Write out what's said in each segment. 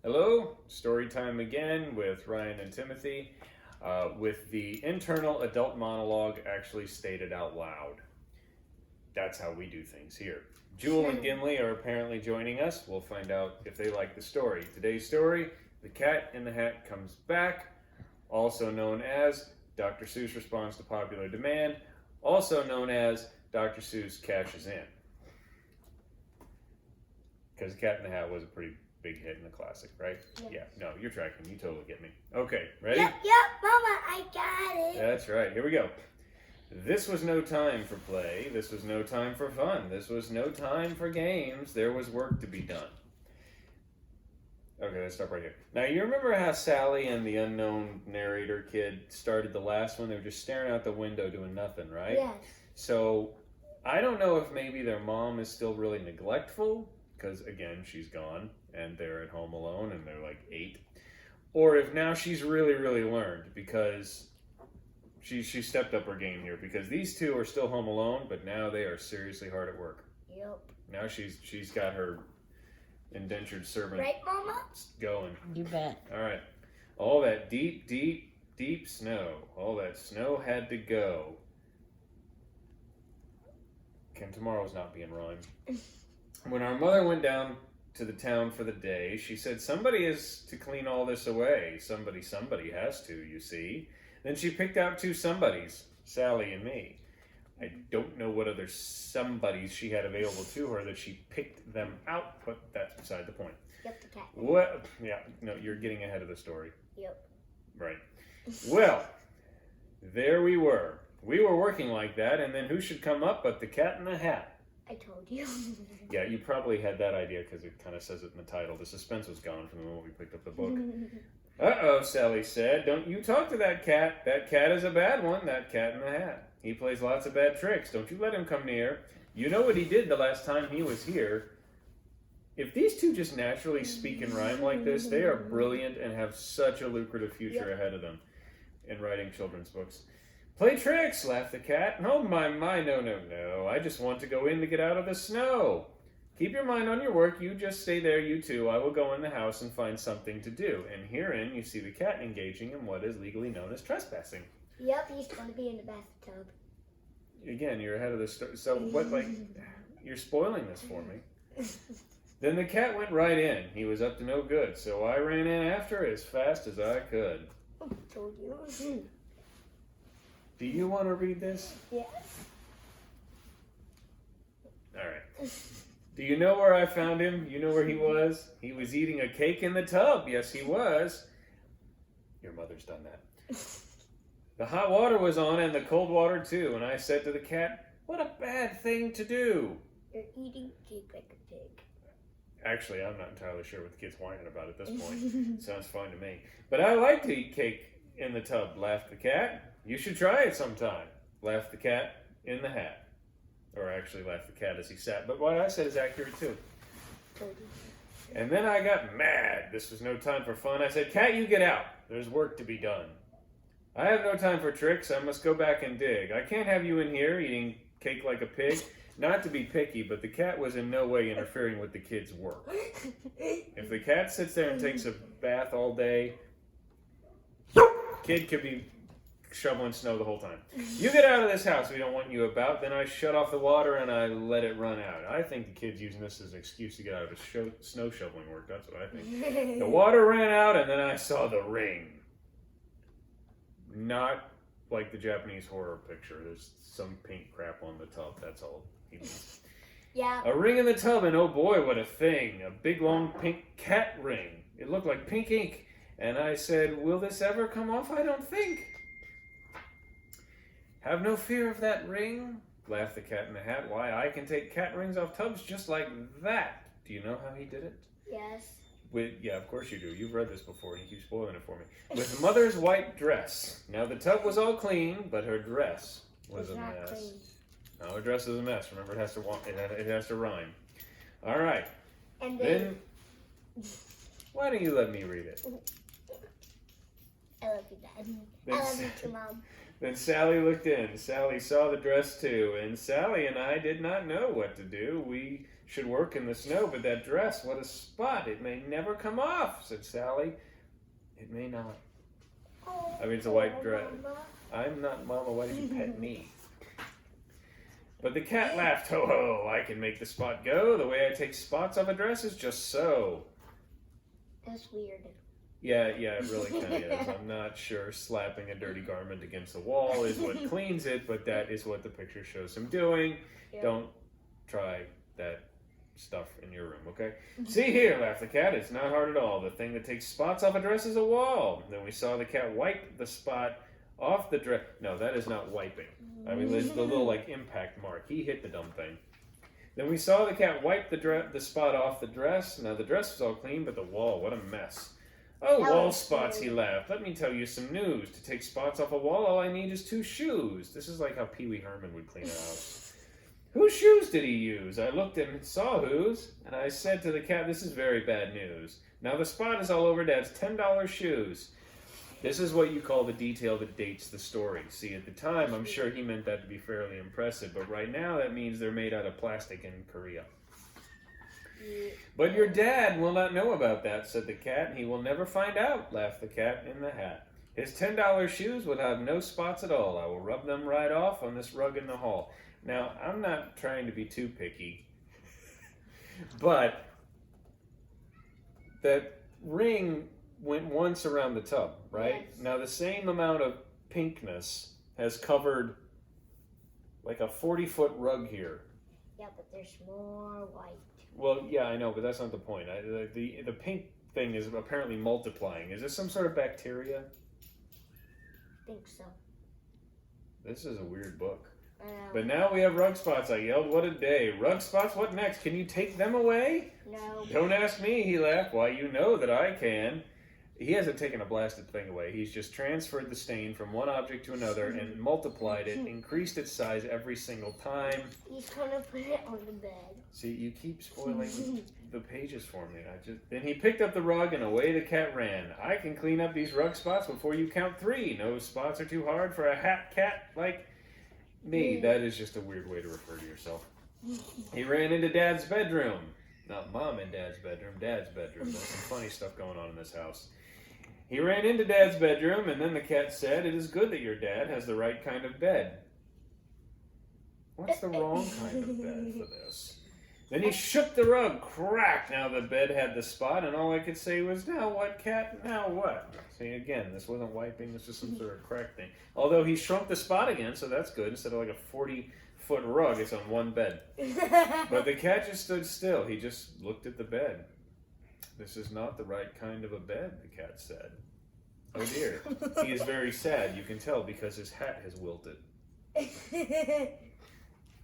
Hello, story time again with Ryan and Timothy, with the internal adult monologue actually stated out loud. That's how we do things here. Jewel and Gimli are apparently joining us. We'll find out if they like the story. Today's story, The Cat in the Hat Comes Back, also known as Dr. Seuss Responds to Popular Demand, also known as Dr. Seuss Cashes In. Because Cat in the Hat was a pretty big hit in the classic, right? Yes. Yeah, no, you're tracking. You totally get me. Okay, ready? Yep, Mama, I got it. That's right. Here we go. This was no time for play. This was no time for fun. This was no time for games. There was work to be done. Okay, let's stop right here. Now, you remember how Sally and the unknown narrator kid started the last one? They were just staring out the window doing nothing, right? Yes. So, I don't know if maybe their mom is still really neglectful, because, again, she's gone, and they're at home alone, and they're like 8. Or if now she's really, really learned, because she stepped up her game here, because these two are still home alone, but now they are seriously hard at work. Yep. Now she's got her indentured servant Right, Mama? going. You bet. All right. All that deep, deep, deep snow. All that snow had to go. Can tomorrow's not be in rhyme. When our mother went down to the town for the day, she said, somebody is to clean all this away. Somebody has to, you see. Then she picked out 2 somebodies, Sally and me. I don't know what other somebodies she had available to her that she picked them out, but that's beside the point. Yep, the cat. What? Yeah, no, you're getting ahead of the story. Yep. Right. Well, there we were. We were working like that, and then who should come up but the Cat in the Hat? I told you. Yeah, you probably had that idea because it kind of says it in the title. The suspense was gone from the moment we picked up the book. Uh-oh, Sally said. Don't you talk to that cat. That cat is a bad one, that Cat in the Hat. He plays lots of bad tricks. Don't you let him come near. You know what he did the last time he was here. If these two just naturally speak and rhyme like this, they are brilliant and have such a lucrative future ahead of them in writing children's books. Play tricks, laughed the cat. Oh, my, no. I just want to go in to get out of the snow. Keep your mind on your work. You just stay there, you two. I will go in the house and find something to do. And herein you see the cat engaging in what is legally known as trespassing. Yep, he's going to be in the bathtub. Again, you're ahead of the story. So what, you're spoiling this for me. Then the cat went right in. He was up to no good, so I ran in after as fast as I could. I told you. Do you want to read this? Yes. All right. Do you know where I found him? You know where he was? He was eating a cake in the tub. Yes, he was. Your mother's done that. The hot water was on and the cold water too, and I said to the cat, what a bad thing to do. You're eating cake like a pig. Actually, I'm not entirely sure what the kid's whining about at this point. Sounds fine to me. But I like to eat cake in the tub, laughed the cat. You should try it sometime, laughed the cat in the hat. Or actually laughed the cat as he sat. But what I said is accurate too. And then I got mad. This was no time for fun. I said, cat, you get out. There's work to be done. I have no time for tricks. I must go back and dig. I can't have you in here eating cake like a pig. Not to be picky, but the cat was in no way interfering with the kid's work. If the cat sits there and takes a bath all day, kid could be shoveling snow the whole time. You get out of this house, we don't want you about. Then I shut off the water and I let it run out. I think the kid's using this as an excuse to get out of his snow shoveling work. That's what I think. The water ran out and then I saw the ring. Not like the Japanese horror picture. There's some pink crap on the tub. That's all he means. Yeah. A ring in the tub, and oh boy, what a thing. A big, long, pink cat ring. It looked like pink ink. And I said, will this ever come off? I don't think. Have no fear of that ring, laughed the Cat in the Hat. Why, I can take cat rings off tubs just like that. Do you know how he did it? Yes. Yeah, of course you do. You've read this before, and you keep spoiling it for me. With mother's white dress. Now, the tub was all clean, but her dress was a mess. Clean. No, her dress is a mess. Remember, it has to rhyme. All right. And Then, why don't you let me read it? I love you, Dad. I love you too, Mom. Then Sally looked in. Sally saw the dress too, and Sally and I did not know what to do. We should work in the snow, but that dress, what a spot. It may never come off, said Sally. It may not. I mean, it's a white dress. I'm not Mama, why did you pet me? But the cat laughed, ho ho, I can make the spot go. The way I take spots off a dress is just so. That's weird. Yeah, it really kind of is. I'm not sure slapping a dirty garment against the wall is what cleans it, but that is what the picture shows him doing. Yep. Don't try that stuff in your room, okay? See here, laughed the cat. It's not hard at all. The thing that takes spots off a dress is a wall. Then we saw the cat wipe the spot off the dress. No, that is not wiping. I mean, there's the little, like, impact mark. He hit the dumb thing. Then we saw the cat wipe the spot off the dress. Now, the dress was all clean, but the wall, what a mess. Oh, wall spots, he laughed. Let me tell you some news. To take spots off a wall, all I need is 2 shoes. This is like how Pee Wee Herman would clean a house. Whose shoes did he use? I looked and saw whose, and I said to the cat, this is very bad news. Now the spot is all over Dad's $10 shoes. This is what you call the detail that dates the story. See, at the time, I'm sure he meant that to be fairly impressive, but right now that means they're made out of plastic in Korea. But your dad will not know about that, said the cat. He will never find out, laughed the cat in the hat. His $10 shoes would have no spots at all. I will rub them right off on this rug in the hall. Now, I'm not trying to be too picky, but that ring went once around the tub, right? Yes. Now, the same amount of pinkness has covered like a 40-foot rug here. Yeah, but there's more white. Well, yeah, I know, but that's not the point. The pink thing is apparently multiplying. Is this some sort of bacteria? I think so. This is a weird book. But now we have rug spots, I yelled. What a day. Rug spots, what next? Can you take them away? No. Don't ask me, he laughed. Why, you know that I can. He hasn't taken a blasted thing away. He's just transferred the stain from one object to another and multiplied it, increased its size every single time. He's gonna put it on the bed. See, you keep spoiling the pages for me. Then he picked up the rug and away the cat ran. I can clean up these rug spots before you count 3. No spots are too hard for a hat cat like me. That is just a weird way to refer to yourself. He ran into Dad's bedroom. Not Mom and Dad's bedroom, Dad's bedroom. There's some funny stuff going on in this house. He ran into Dad's bedroom, and then the cat said, it is good that your dad has the right kind of bed. What's the wrong kind of bed for this? Then he shook the rug, crack! Now the bed had the spot, and all I could say was, now what, cat? Now what? See, again, this wasn't wiping, this was some sort of crack thing. Although he shrunk the spot again, so that's good. Instead of like a 40-foot rug, it's on one bed. But the cat just stood still. He just looked at the bed. This is not the right kind of a bed, the cat said. Oh dear. He is very sad, you can tell, because his hat has wilted.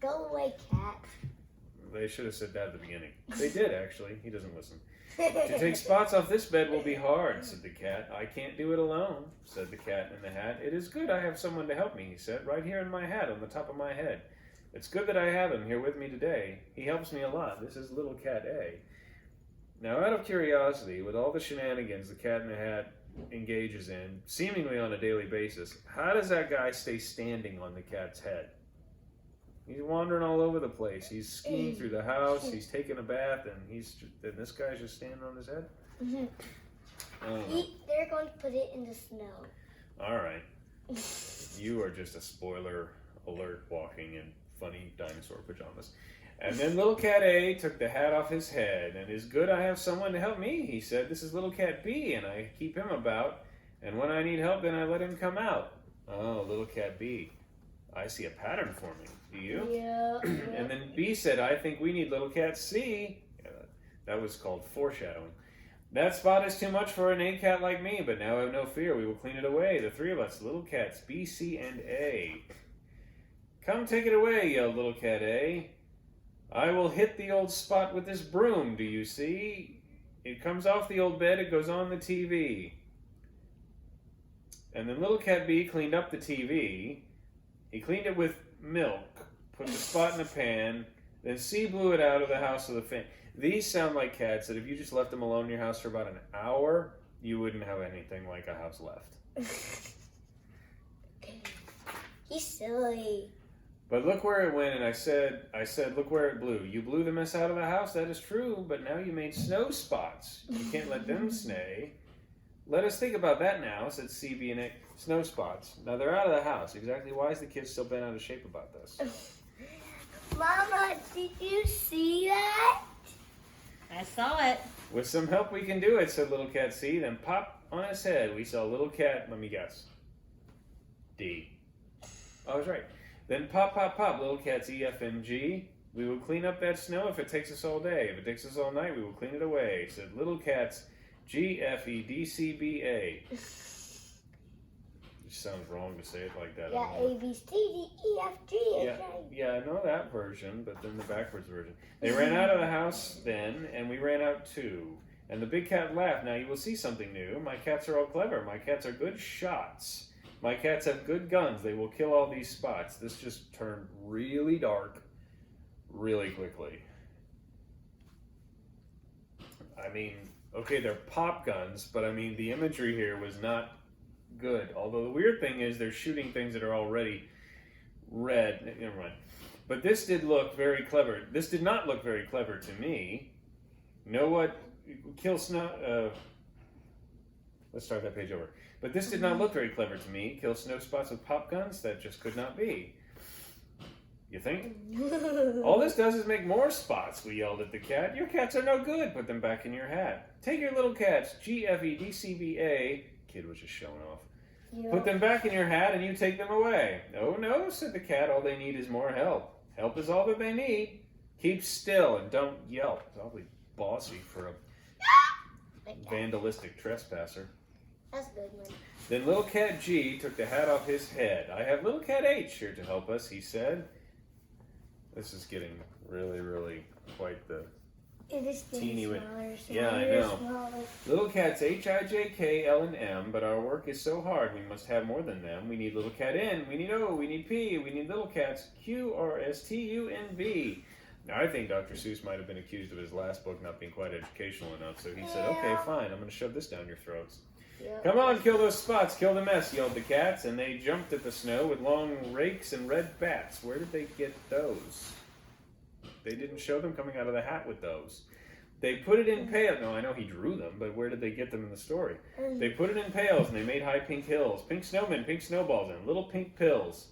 Go away, cat. They should have said that at the beginning. They did, actually. He doesn't listen. To take spots off this bed will be hard, said the cat. I can't do it alone, said the cat in the hat. It is good I have someone to help me, he said, right here in my hat on the top of my head. It's good that I have him here with me today. He helps me a lot. This is little cat A. Now, out of curiosity, with all the shenanigans the cat in the hat engages in, seemingly on a daily basis, how does that guy stay standing on the cat's head? He's wandering all over the place. He's skiing through the house. He's taking a bath, and this guy's just standing on his head. They're going to put it in the snow. All right, you are just a spoiler alert walking in funny dinosaur pajamas. And then little cat A took the hat off his head, and it's good I have someone to help me, he said. This is little cat B, and I keep him about, and when I need help, then I let him come out. Oh, little cat B. I see a pattern forming. Do you? Yeah. And then B said, I think we need little cat C. Yeah, that was called foreshadowing. That spot is too much for an A cat like me, but now have no fear. We will clean it away. The 3 of us, little cats, B, C, and A. Come take it away, yelled little cat A. I will hit the old spot with this broom, do you see? It comes off the old bed, it goes on the TV. And then little cat B cleaned up the TV. He cleaned it with milk, put the spot in a pan, then C blew it out of the house with a fan. These sound like cats that if you just left them alone in your house for about an hour, you wouldn't have anything like a house left. He's silly. But look where it went, and I said, look where it blew. You blew the mess out of the house, that is true, but now you made snow spots. You can't let them stay. Let us think about that now, said CB and A. Snow spots. Now they're out of the house. Exactly why is the kid still bent out of shape about this? Mama, did you see that? I saw it. With some help we can do it, said little cat C. Then pop on his head, we saw little cat, let me guess. D. I was right. Then pop, pop, pop, little cats E, F, and G. We will clean up that snow if it takes us all day. If it takes us all night, we will clean it away, said little cats G, F, E, D, C, B, A. It sounds wrong to say it like that. Yeah, A, B, C, D, E, F, G. Yeah, I know that version, but then the backwards version. They ran out of the house then, and we ran out too. And the big cat laughed. Now you will see something new. My cats are all clever. My cats are good shots. My cats have good guns. They will kill all these spots. This just turned really dark really quickly. I mean, okay, they're pop guns, but I mean, the imagery here was not good. Although the weird thing is they're shooting things that are already red. Never mind. But this did look very clever. This did not look very clever to me. You know what? Kill snow... let's start that page over. But this did not look very clever to me. Kill snow spots with pop guns? That just could not be. You think? All this does is make more spots, we yelled at the cat. Your cats are no good. Put them back in your hat. Take your little cats, G, F, E, D, C, B, A. Kid was just showing off. Yeah. Put them back in your hat and you take them away. Oh no, said the cat. All they need is more help. Help is all that they need. Keep still and don't yelp. It's awfully bossy for a vandalistic trespasser. That's a good one. Then little cat G took the hat off his head. I have little cat H here to help us, he said. This is getting really, really quite the It is teeny smaller, Yeah, I know. Little cats H, I, J, K, L, and M, but our work is so hard we must have more than them. We need little cat N, we need O, we need P, we need little cats Q, R, S, T, U, and V. Now, I think Dr. Seuss might have been accused of his last book not being quite educational enough, so he said, okay, fine, I'm going to shove this down your throats. Yep. Come on, kill those spots, kill the mess, yelled the cats, and they jumped at the snow with long rakes and red bats. Where did they get those? They didn't show them coming out of the hat with those. They put it in pails. No, I know he drew them, but where did they get them in the story? They put it in pails, and they made high pink hills. Pink snowmen, pink snowballs, and little pink pills.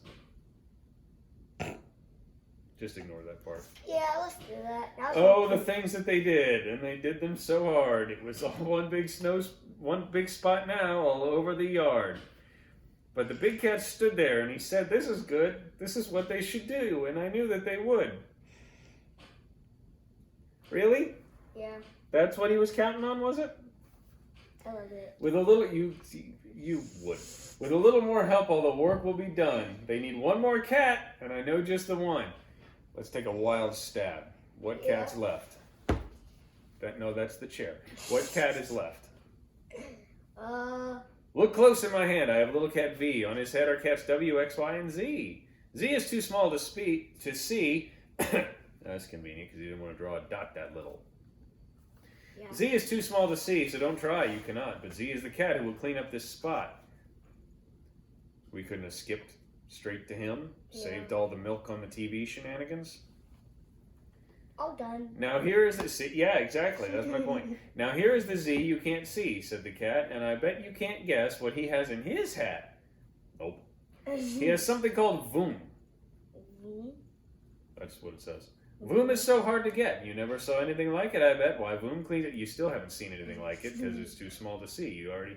Just ignore that part. Yeah, let's do that. Oh, the things that they did, and they did them so hard. It was all one big spot now all over the yard. But the big cat stood there, and he said, this is good. This is what they should do, and I knew that they would. Really? Yeah, That's what he was counting on, was it? I love it. With a little, you would. With a little more help, all the work will be done. They need one more cat, and I know just the one. Let's take a wild stab. What cat's left? No, that's the chair. What cat is left? Look close in my hand. I have little cat V. On his head are cats W, X, Y, and Z. Z is too small to see. That's convenient because you didn't want to draw a dot that little. Yeah. Z is too small to see, so don't try. You cannot. But Z is the cat who will clean up this spot. We couldn't have skipped straight to him. Yeah. Saved all the milk on the TV shenanigans. All done. Now here is the Z. Yeah, exactly. That's my point. Now here is the Z you can't see, said the cat, and I bet you can't guess what he has in his hat. Nope. He has something called Voom. That's what it says. Voom is so hard to get. You never saw anything like it, I bet. Why, Voom cleans it. You still haven't seen anything like it because it's too small to see. You already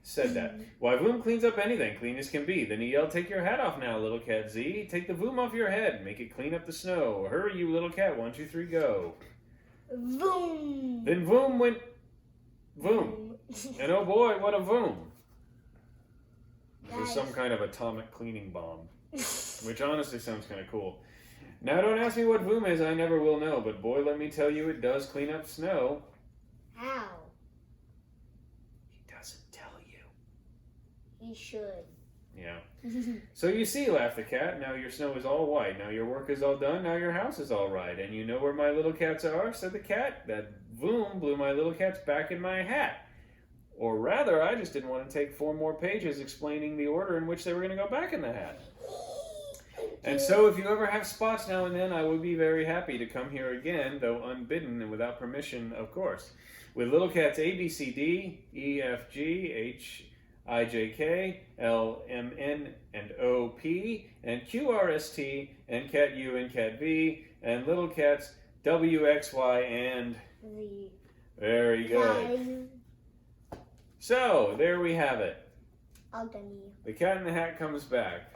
said that. Why, Voom cleans up anything, clean as can be. Then he yelled, take your hat off now, little cat Z. Take the Voom off your head. Make it clean up the snow. Hurry, you little cat. 1, 2, 3, go. Boom. Then Voom went Voom. And oh boy, what a Voom. This is some kind of atomic cleaning bomb. Which honestly sounds kind of cool. Now don't ask me what Voom is, I never will know. But boy, let me tell you, it does clean up snow. How? He doesn't tell you. He should. Yeah. So you see, laughed the cat, now your snow is all white. Now your work is all done. Now your house is all right. And you know where my little cats are, said the cat. That Voom blew my little cats back in my hat. Or rather, I just didn't want to take 4 more pages explaining the order in which they were going to go back in the hat. And you. so if you ever have spots now and then, I would be very happy to come here again, though unbidden and without permission, of course. With little cats A, B, C, D, E, F, G, H, I, J, K, L, M, N, and O, P, and Q, R, S, T, and cat U and cat V, and little cats W, X, Y, and The very good. value So, there we have it. of the knee. The Cat in the Hat comes back.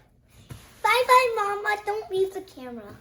Bye bye, Mama. Don't leave the camera.